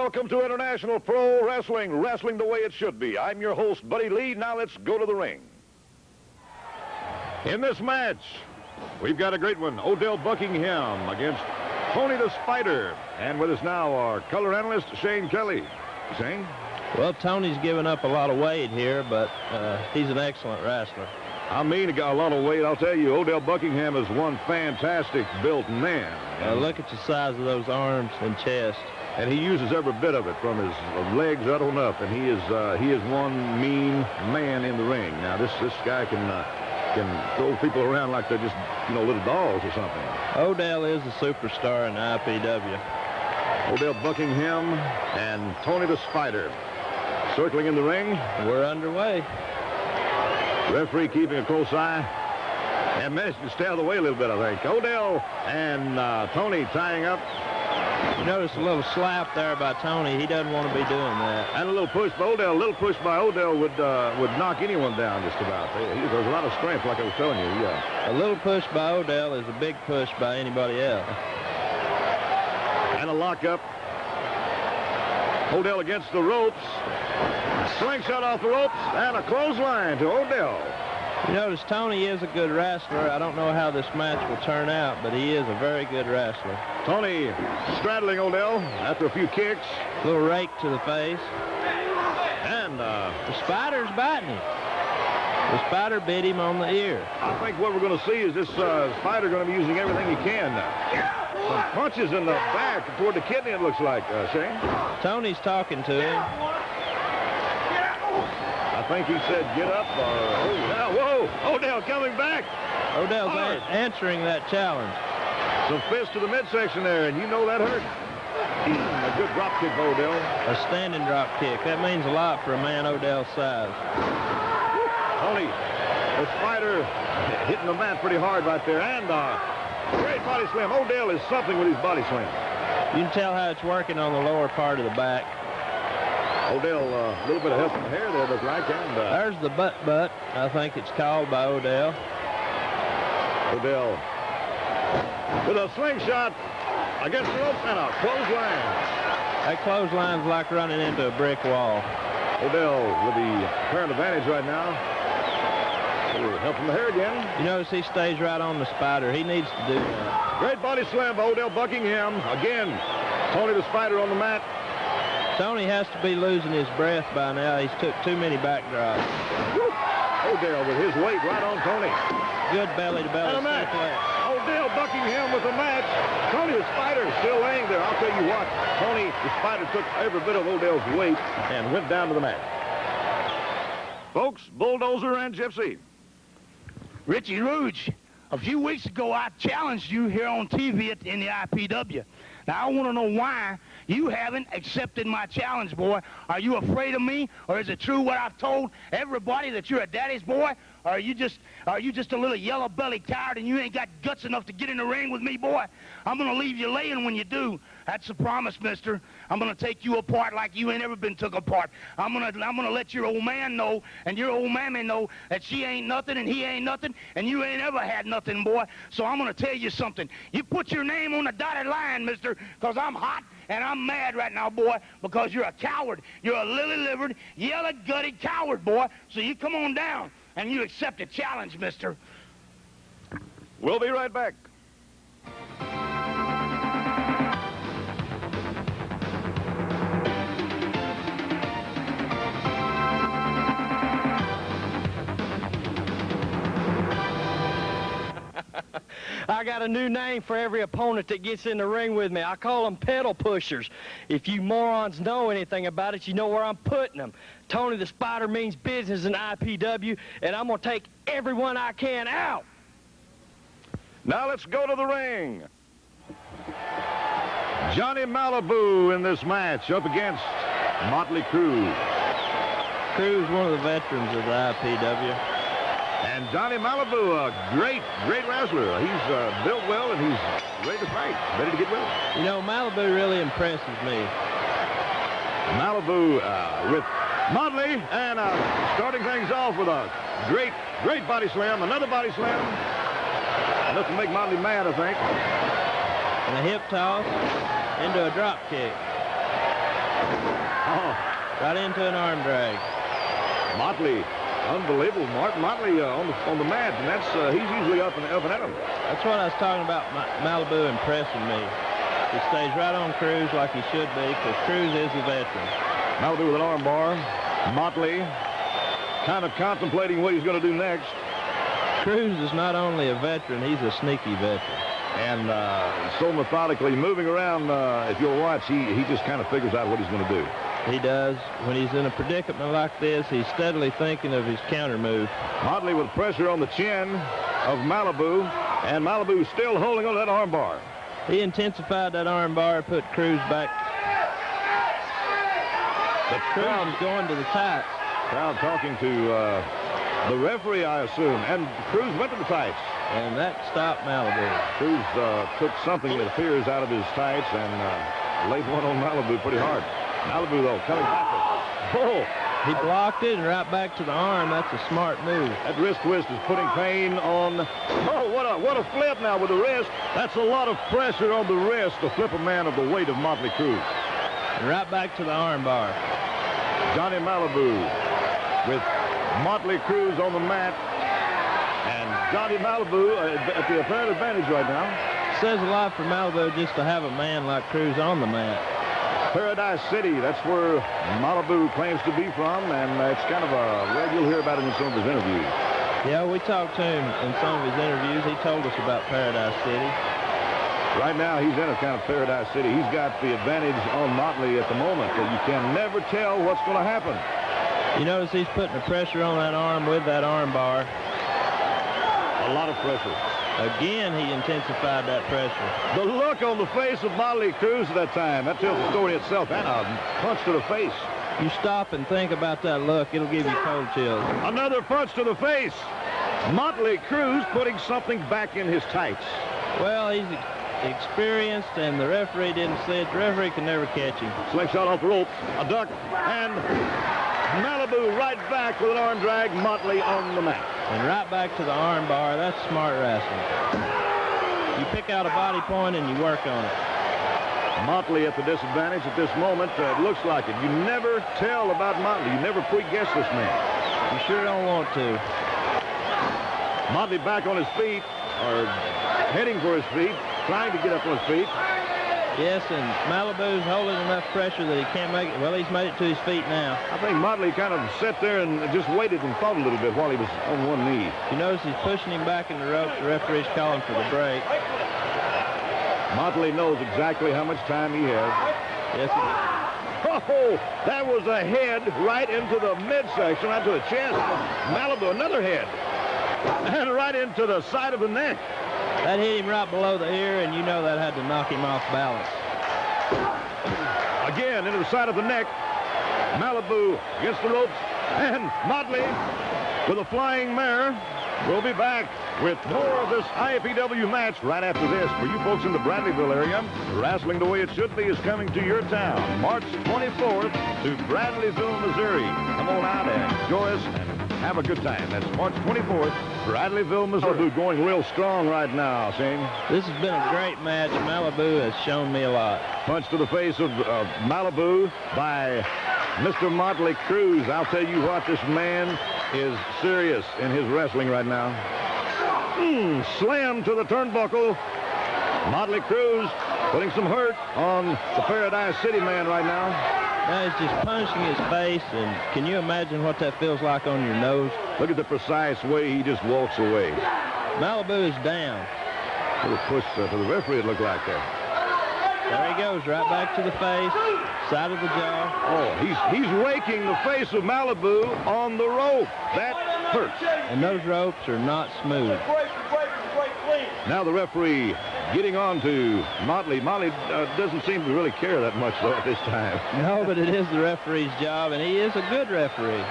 Welcome to International Pro Wrestling, wrestling the way it should be. I'm your host, Buddy Lee. Now let's go to the ring. In this match, we've got a great one. Odell Buckingham against Tony the Spider. And with us now, our color analyst, Shane Kelly. Shane? Well, Tony's given up a lot of weight here, but he's an excellent wrestler. I mean, he got a lot of weight. I'll tell you, Odell Buckingham is one fantastic built man. Look at the size of those arms and chest. And he uses every bit of it from his legs right on up. And he is one mean man in the ring. Now, this guy can throw people around like they're just, little dolls or something. Odell is a superstar in IPW. Odell Buckingham and Tony the Spider circling in the ring. We're underway. Referee keeping a close eye and managed to stay out of the way a little bit, I think. Odell and Tony tying up. You notice a little slap there by Tony. He doesn't want to be doing that. And a little push by Odell. A little push by Odell would knock anyone down just about. There's a lot of strength, like I was telling you. Yeah. A little push by Odell is a big push by anybody else. And a lockup. Odell against the ropes. Slingshot off the ropes and a clothesline to Odell. You notice Tony is a good wrestler. I don't know how this match will turn out, but he is a very good wrestler. Tony straddling Odell after a few kicks. A little rake to the face. And the Spider's biting him. The Spider bit him on the ear. I think what we're going to see is this Spider going to be using everything he can now. Some punches in the back toward the kidney, it looks like, Shane. Tony's talking to him. I think he said, get up, whoa, Odell coming back. Odell's answering that challenge. Some fists to the midsection there, and you know that hurt. A good drop kick for Odell. A standing drop kick. That means a lot for a man Odell's size. Tony, the Spider hitting the mat pretty hard right there, and great body slam. Odell is something with his body slam. You can tell how it's working on the lower part of the back. Odell, a little bit of help in the hair there, looks like. And there's the butt. I think it's called by Odell. Odell with a slingshot against the ropes and a clothesline. That clothesline's like running into a brick wall. Odell with the apparent advantage right now. Help from the hair again. You notice he stays right on the Spider. He needs to do that. Great body slam by Odell Buckingham. Again, Tony the Spider on the mat. Tony has to be losing his breath by now. He's took too many backdrops. Odell with his weight right on Tony. Good belly-to-belly. Odell Buckingham with the match. Tony the Spider still laying there. I'll tell you what, Tony the Spider took every bit of Odell's weight and went down to the mat. Folks, Bulldozer and Gypsy. Richie Rogue, a few weeks ago I challenged you here on TV in the IPW. Now I want to know why you haven't accepted my challenge, boy. Are you afraid of me, or is it true what I've told everybody that you're a daddy's boy? Or are you just a little yellow-bellied coward and you ain't got guts enough to get in the ring with me, boy? I'm going to leave you laying when you do. That's a promise, mister. I'm going to take you apart like you ain't ever been took apart. I'm going to let your old man know and your old mammy know that she ain't nothing and he ain't nothing and you ain't ever had nothing, boy. So I'm going to tell you something. You put your name on the dotted line, mister, because I'm hot and I'm mad right now, boy, because you're a coward. You're a lily-livered, yellow-gutted coward, boy. So you come on down. And you accept a challenge, mister. We'll be right back. I got a new name for every opponent that gets in the ring with me. I call them pedal pushers. If you morons know anything about it, you know where I'm putting them. Tony the Spider means business in IPW, and I'm going to take everyone I can out. Now let's go to the ring. Johnny Malibu in this match up against Motley Cruz. Cruz, one of the veterans of the IPW. And Johnny Malibu, a great wrestler. He's built well, and he's ready to fight, ready to get ready. You know, Malibu really impresses me. Malibu with Motley, and starting things off with a great body slam, another body slam. Enough to make Motley mad, I think. And a hip toss into a drop kick. Oh, Right into an arm drag. Motley, unbelievable. Motley on the mat, and that's he's usually up and at him. That's what I was talking about, Malibu impressing me. He stays right on Cruz like he should be, because Cruz is a veteran. Malibu with an arm bar. Motley kind of contemplating what he's going to do next. Cruz is not only a veteran, he's a sneaky veteran. And so methodically moving around, if you'll watch, he just kind of figures out what he's going to do. He does. When he's in a predicament like this, he's steadily thinking of his counter move. Motley with pressure on the chin of Malibu, and Malibu still holding on to that arm bar. He intensified that arm bar, put Cruz back. But Cruz is going to the tights. Crowd talking to the referee, I assume, and Cruz went to the tights. And that stopped Malibu. Cruz took something that appears out of his tights and laid one on Malibu pretty hard. Malibu, though, coming back. Oh! He blocked it and right back to the arm. That's a smart move. That wrist twist is putting pain on. Oh, what a flip now with the wrist. That's a lot of pressure on the wrist to flip a man of the weight of Motley Cruz. And right back to the arm bar. Johnny Malibu with Motley Cruz on the mat. And Johnny Malibu at the apparent advantage right now. Says a lot for Malibu just to have a man like Cruz on the mat. Paradise City, that's where Malibu claims to be from, and it's kind of you'll hear about it in some of his interviews. Yeah, we talked to him in some of his interviews. He told us about Paradise City. Right now, he's in a kind of Paradise City. He's got the advantage on Motley at the moment, but you can never tell what's going to happen. You notice he's putting the pressure on that arm with that arm bar. A lot of pressure. Again, he intensified that pressure. The look on the face of Motley Cruz at that time, that tells the story itself. And a punch to the face. You stop and think about that look, it'll give you cold chills. Another punch to the face. Motley Cruz putting something back in his tights. Well, he's experienced, and the referee didn't see it. The referee can never catch him. Slingshot off the rope, a duck, and Malibu right back with an arm drag. Motley on the mat. And right back to the arm bar. That's smart wrestling. You pick out a body point and you work on it. Motley at the disadvantage at this moment. It looks like it. You never tell about Motley. You never pre-guess this man. You sure don't want to. Motley back on his feet, or heading for his feet, trying to get up on his feet. Yes, and Malibu's holding enough pressure that he can't make it. Well, he's made it to his feet now. I think Motley kind of sat there and just waited and thought a little bit while he was on one knee. You notice he's pushing him back in the ropes. The referee's calling for the break. Motley knows exactly how much time he has. Yes, he does. Oh, that was a head right into the midsection, right to the chest. Malibu, another head. And right into the side of the neck. That hit him right below the ear, and you know that had to knock him off balance. Again, into the side of the neck. Malibu against the ropes. And Motley with a flying mare. We'll be back with more of this IPW match right after this. For you folks in the Bradleyville area, Wrestling the Way It Should Be is coming to your town March 24th to Bradleyville, Missouri. Come on out and enjoy us and have a good time. That's March 24th, Bradleyville, Missouri. Going real strong right now, Shane. This has been a great match. Malibu has shown me a lot. Punch to the face of Malibu by Mr. Motley Cruz. I'll tell you what, this man is serious in his wrestling right now. Slam to the turnbuckle. Motley Cruz putting some hurt on the Paradise City man right now. Now he's just punching his face, and can you imagine what that feels like on your nose? Look at the precise way he just walks away. Malibu is down. Little push to the referee, it looked like that. There he goes, right back to the face, side of the jaw. Oh, he's raking the face of Malibu on the rope. That hurts. And those ropes are not smooth. Now the referee getting on to Motley. Motley doesn't seem to really care that much, though, at this time. No, but it is the referee's job, and he is a good referee.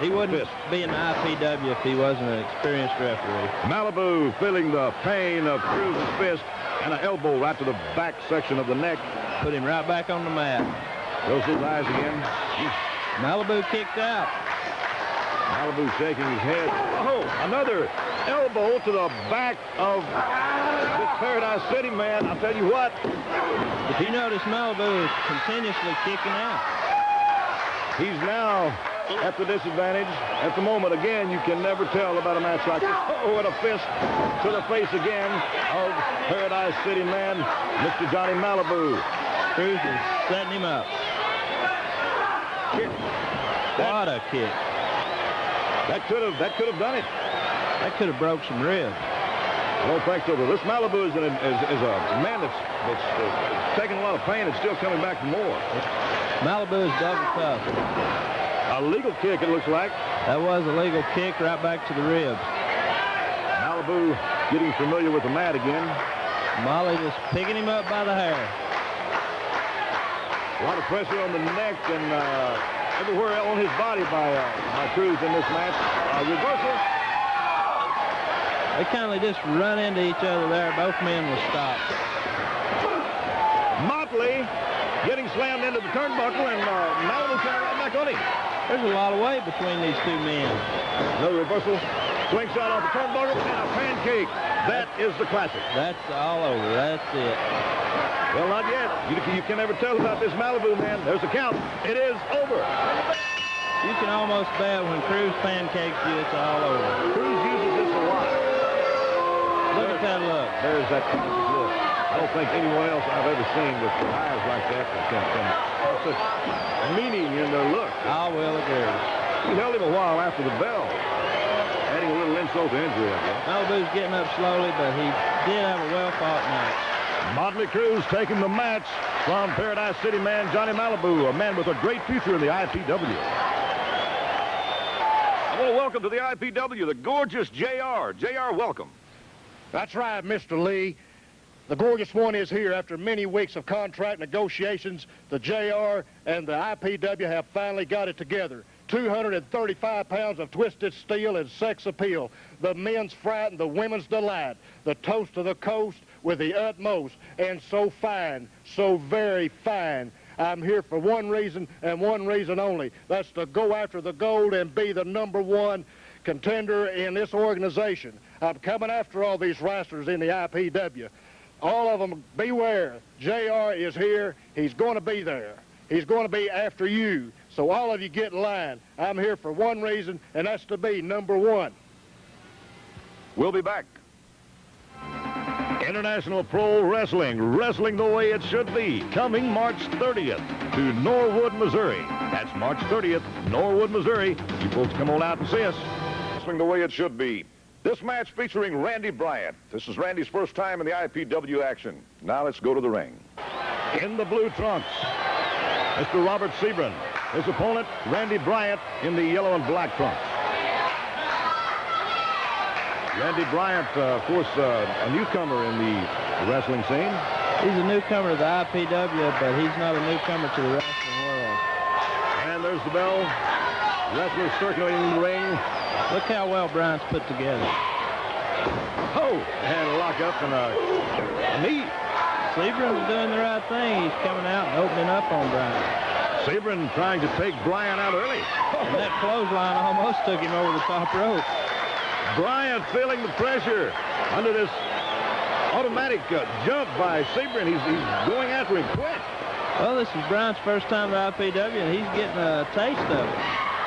He wouldn't be in the IPW if he wasn't an experienced referee. Malibu feeling the pain of Cruz's fist and an elbow right to the back section of the neck. Put him right back on the mat. Close his eyes again. Malibu kicked out. Malibu shaking his head. Oh, another elbow to the back of the Paradise City man, I'll tell you what. If you notice, Malibu is continuously kicking out. He's now at the disadvantage. At the moment, again, you can never tell about a match like this. Oh, and a fist to the face again of Paradise City man, Mr. Johnny Malibu. Cruz is setting him up. Kick. What a kick. That could have done it. That could have broke some ribs. I don't think so. But this Malibu is a man that's taking a lot of pain and still coming back for more. Malibu is double tough. A legal kick, it looks like. That was a legal kick right back to the ribs. Malibu getting familiar with the mat again. Molly just picking him up by the hair. A lot of pressure on the neck and everywhere on his body by Cruz in this match. Reversal. They kind of just run into each other there. Both men were stopped. Motley getting slammed into the turnbuckle, and Malibu coming right back on him. There's a lot of weight between these two men. Another reversal. Swing shot off the turnbuckle and a pancake. That is the classic. That's all over. That's it. Well, not yet. You can never tell about this Malibu man. There's a count. It is over. You can almost bet when Cruz pancakes you, it's all over. Cruz uses this a lot. Look at that look. There's that classic look. I don't think anyone else I've ever seen with eyes like that can have such meaning in their look. I will agree. He held him a while after the bell, adding a little insult to injury, I guess. Malibu's getting up slowly, but he did have a well-fought match. Motley Cruz taking the match from Paradise City man Johnny Malibu, a man with a great future in the IPW. I want to welcome to the IPW the gorgeous JR. JR, welcome. That's right, Mr. Lee. The gorgeous one is here. After many weeks of contract negotiations, the JR and the IPW have finally got it together. 235 pounds of twisted steel and sex appeal. The men's fright and the women's delight. The toast of the coast with the utmost. And so fine, so very fine. I'm here for one reason and one reason only. That's to go after the gold and be the #1 contender in this organization. I'm coming after all these wrestlers in the IPW. All of them, beware. JR is here. He's going to be there. He's going to be after you. So all of you get in line. I'm here for one reason, and that's to be #1. We'll be back. International Pro Wrestling, wrestling the way it should be, coming March 30th to Norwood, Missouri. That's March 30th, Norwood, Missouri. You folks come on out and see us. Wrestling the way it should be. This match featuring Randy Bryant. This is Randy's first time in the IPW action. Now let's go to the ring. In the blue trunks, Mr. Robert Sebrin. His opponent, Randy Bryant, in the yellow and black trunks. Randy Bryant, of course, a newcomer in the wrestling scene. He's a newcomer to the IPW, but he's not a newcomer to the wrestling world. And there's the bell. Wrestlers circulating the ring. Look how well Bryant's put together. Oh, and a lock up and a knee. Sebrin's doing the right thing. He's coming out and opening up on Bryant. Sebrin trying to take Bryant out early. And that clothesline almost took him over the top rope. Bryant feeling the pressure under this automatic jump by Sebrin. He's going after him quick. Well, this is Bryant's first time to IPW, and he's getting a taste of it.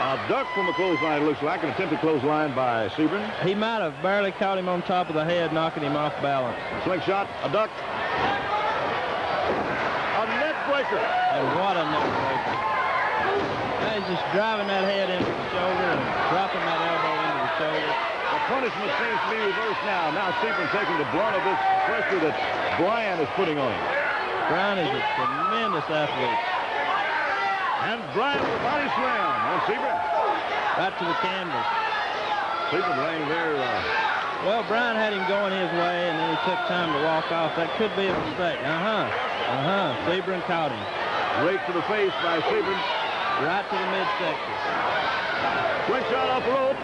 A duck from the clothesline, it looks like, an attempted clothesline by Sebrin. He might have barely caught him on top of the head, knocking him off balance. Slingshot, a duck. A net breaker. And what a net breaker. Now he's just driving that head into the shoulder and dropping that elbow into the shoulder. The punishment seems to be reversed now. Now Sebrin taking the brunt of this pressure that Bryant is putting on him. Bryant is a tremendous athlete. And Bryant with body slam on Sebrin. Right to the canvas. Sebrin laying there. Well, Bryant had him going his way, and then he took time to walk off. That could be a mistake. Sebrin caught him. Rake to the face by Sebrin. Right to the midsection. Quick shot off the rope.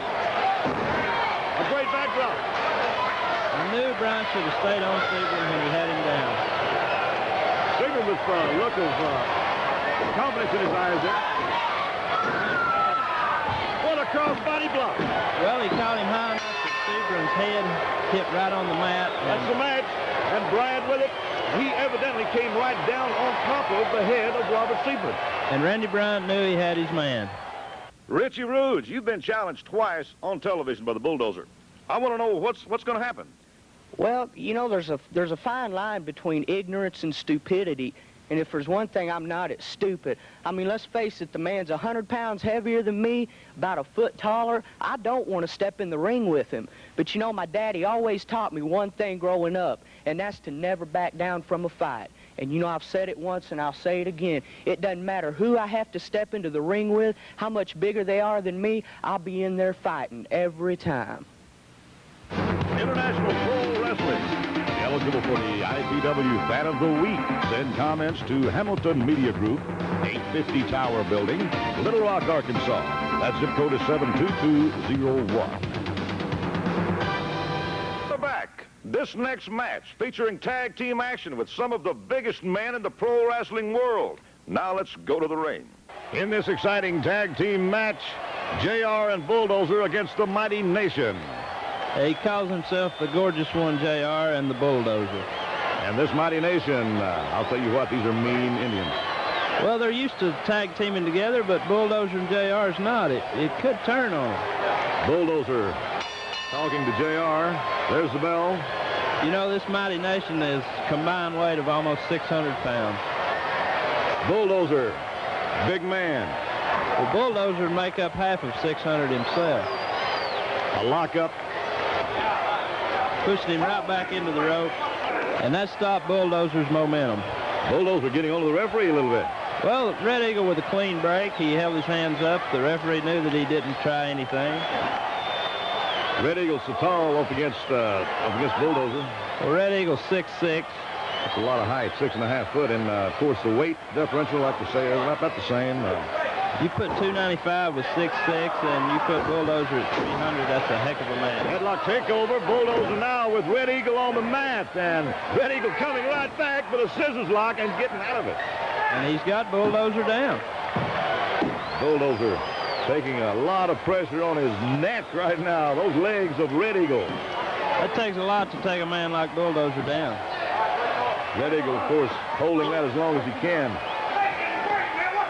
A great backdrop. I knew Bryant should have stayed on Sebrin when he had him down. Sebrin with a look of confidence in his eyes there. What a cross body block. Well, he caught him high enough that Sebrin's head hit right on the mat. That's the match. And Bryant with it. He evidently came right down on top of the head of Robert Sebrin. And Randy Bryant knew he had his man. Richie Rogue, you've been challenged twice on television by the Bulldozer. I want to know what's going to happen. Well, you know, there's a fine line between ignorance and stupidity. And if there's one thing I'm not, it's stupid. I mean, let's face it, the man's 100 pounds heavier than me, about a foot taller. I don't want to step in the ring with him. But, you know, my daddy always taught me one thing growing up, and that's to never back down from a fight. And, you know, I've said it once, and I'll say it again. It doesn't matter who I have to step into the ring with, how much bigger they are than me, I'll be in there fighting every time. International Pro Wrestling. Eligible for the IPW Fan of the Week. Send comments to Hamilton Media Group, 850 Tower Building, Little Rock, Arkansas. That zip code is 72201. We're back. This next match featuring tag team action with some of the biggest men in the pro wrestling world. Now let's go to the ring. In this exciting tag team match, JR and Bulldozer against the Mighty Nation. He calls himself the Gorgeous One, JR, and the Bulldozer. And this Mighty Nation, I'll tell you what, these are mean Indians. Well, they're used to tag teaming together, but Bulldozer and JR is not. It could turn on them. Bulldozer talking to JR. There's the bell. You know, this Mighty Nation is combined weight of almost 600 pounds. Bulldozer, big man. The Bulldozer make up half of 600 himself. A lockup. Pushing him right back into the rope, and that stopped Bulldozer's momentum. Bulldozer getting onto the referee a little bit. Well, Red Eagle with a clean break. He held his hands up. The referee knew that he didn't try anything. Red Eagle so tall up against Bulldozer. Well, Red Eagle's 6'6". That's a lot of height, 6.5 foot, and of course the weight differential, like to say, is about the same. You put 295 with 6'6", and you put Bulldozer at 300. That's a heck of a man. Headlock takeover. Bulldozer now with Red Eagle on the mat, and Red Eagle coming right back with a scissors lock and getting out of it. And he's got Bulldozer down. Bulldozer taking a lot of pressure on his neck right now. Those legs of Red Eagle. That takes a lot to take a man like Bulldozer down. Red Eagle, of course, holding that as long as he can.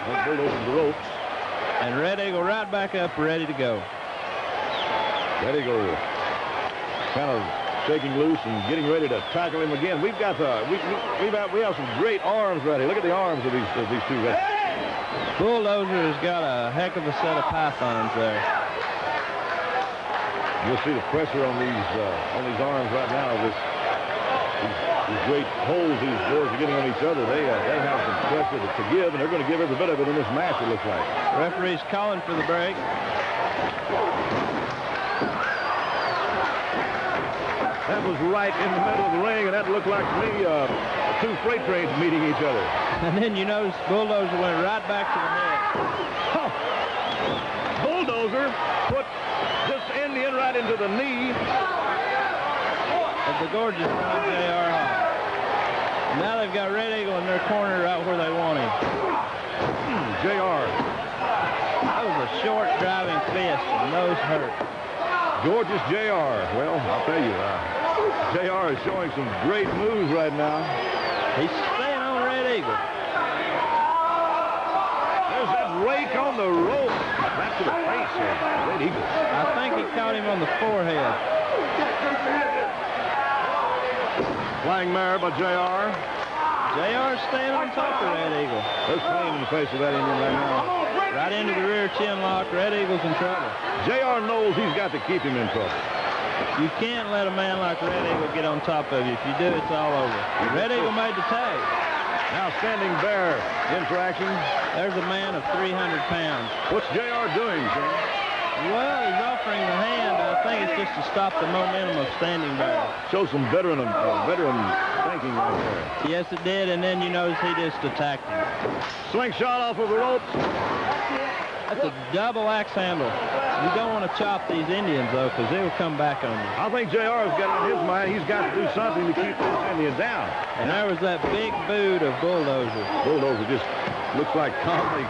And Bulldozer the ropes. And Red Eagle right back up, ready to go. Red Eagle kind of shaking loose and getting ready to tackle him again. We've got we have some great arms right here. Look at the arms of these two guys. Bulldozer has got a heck of a set of pythons there. You'll see the pressure on these arms right now. These great holes these boys are getting on each other. They have some pressure to give, and they're going to give every bit of it in this match, it looks like. Referee's calling for the break. That was right in the middle of the ring, and that looked like to me two freight trains meeting each other. And then you notice Bulldozer went right back to the head. Oh. Bulldozer put this Indian right into the knee of the Gorgeous One, J.R. Hall. Now they've got Red Eagle in their corner right where they want him. JR. That was a short driving fist, and those hurt. Gorgeous JR. Well, I'll tell you, JR is showing some great moves right now. He's staying on Red Eagle. There's that rake on the rope. Back to the face here. Red Eagle. I think he caught him on the forehead. Flying mare by JR. JR's staying on top of Red Eagle. There's pain in the face of that Indian right now. Right into the rear chin lock. Red Eagle's in trouble. JR knows he's got to keep him in trouble. You can't let a man like Red Eagle get on top of you. If you do, it's all over. Red Eagle made the tag. Now standing bear interaction. There's a man of 300 pounds. What's JR doing, Sam? Well, he's offering the hand. I think it's just to stop the momentum of standing bear. Shows some veteran thinking right there. Yes, it did, and then you notice he just attacked him. Slingshot off of the ropes. That's a double axe handle. You don't want to chop these Indians, though, because they will come back on you. I think JR's got it in his mind. He's got to do something to keep this Indian down. And there was that big boot of Bulldozer. Bulldozer just looks like calmly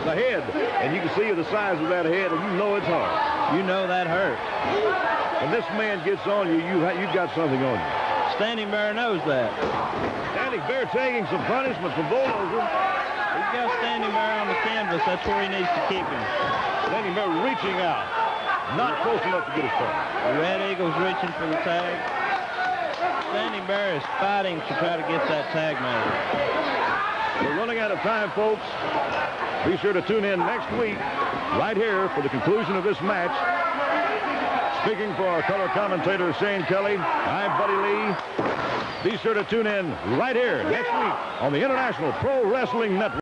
the head. And you can see the size of that head, and you know it's hard. You know that hurt. When this man gets on you, you've got something on you. Standing Bear knows that. Standing Bear taking some punishment from Bulldozer. He's got Standing Bear on the canvas. That's where he needs to keep him. Standing Bear reaching out. Not close enough to get his turn. The Red Eagle's reaching for the tag. Standing Bear is fighting to try to get that tag made. We're running out of time, folks. Be sure to tune in next week right here for the conclusion of this match. Speaking for our color commentator, Shane Kelly, I'm Buddy Lee. Be sure to tune in right here next week on the International Pro Wrestling Network.